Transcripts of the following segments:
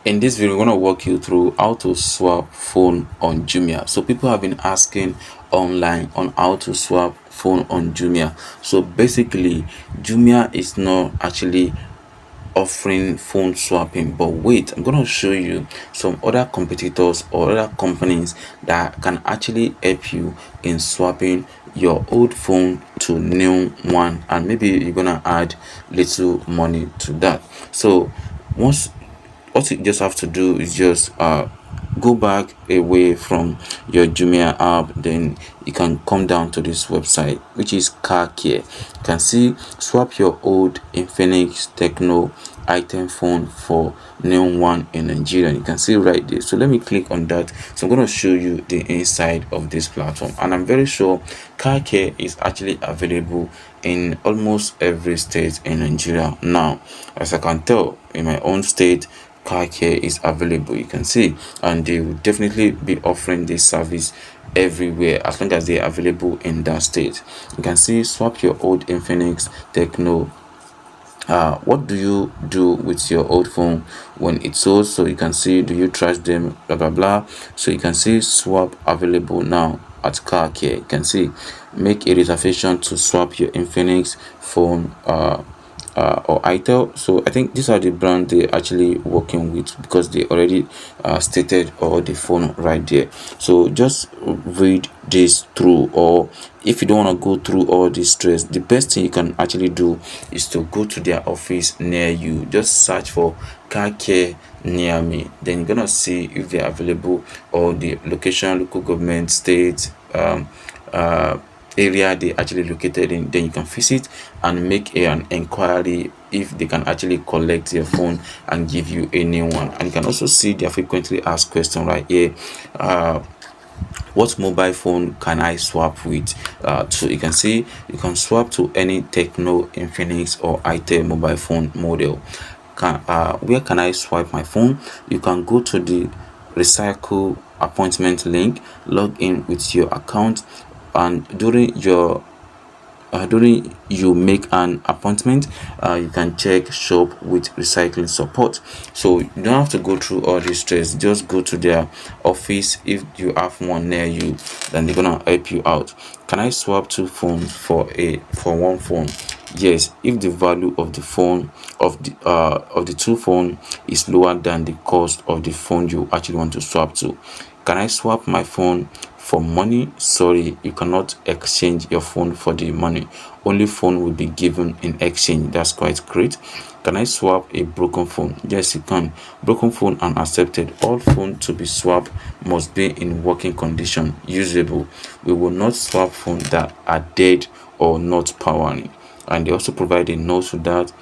In this video, we're going to walk you through how to swap phone on Jumia. So people have been asking online on how to swap phone on Jumia. So basically, Jumia is not actually offering phone swapping, but wait, I'm going to show you some other competitors or other companies that can actually help you in swapping your old phone to new one, and maybe you're gonna add little money to that. So once what you just have to do is just go back away from your Jumia app, then you can come down to this website, which is car care. You can see swap your old Infinix Techno item phone for new one in Nigeria. You can see right there. So let me click on that. So I'm going to show you the inside of this platform, and I'm very sure car care is actually available in almost every state in Nigeria now. As I can tell, in my own state, car care is available, you can see, and they will definitely be offering this service everywhere as long as they are available in that state. You can see swap your old Infinix Techno. What do you do with your old phone when it's sold? So you can see, do you trash them, blah blah blah. So you can see swap available now at car care. You can see make a reservation to swap your Infinix phone or itel. So I think these are the brand they're actually working with, because they already stated all the phone right there. So just read this through, or if you don't want to go through all this stress, the best thing you can actually do is to go to their office near you. Just search for car care near me, then you're gonna see if they're available, or the location, local government, state, area they actually located in. Then you can visit and make an inquiry if they can actually collect your phone and give you a new one. And you can also see their frequently asked question right here. What mobile phone can I swap with? So you can see you can swap to any Techno, Infinix or itel mobile phone model. Where can I swipe my phone? You can go to the recycle appointment link, log in with your account, and during you make an appointment, you can check shop with recycling support. So you don't have to go through all this stress. Just go to their office if you have one near you, then they're gonna help you out. Can I swap two phones for one phone? Yes, if the value of the phone of the two phone is lower than the cost of the phone you actually want to swap to. Can I swap my phone for money? Sorry, you cannot exchange your phone for the money. Only phone will be given in exchange. That's quite great. Can I swap a broken phone? Yes, you can. Broken phone unaccepted. All phone to be swapped must be in working condition, usable. We will not swap phones that are dead or not powering. And they also provide a note to that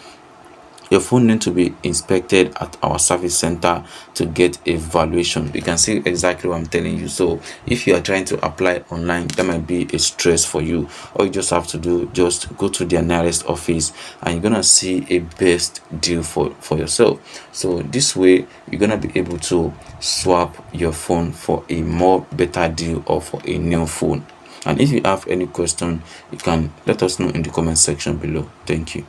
your phone needs to be inspected at our service center to get a valuation. You can see exactly what I'm telling you. So if you are trying to apply online, that might be a stress for you. All you just have to do, just go to their nearest office, and you're gonna see a best deal for yourself. So this way you're gonna be able to swap your phone for a more better deal, or for a new phone. And if you have any question, you can let us know in the comment section below. Thank you.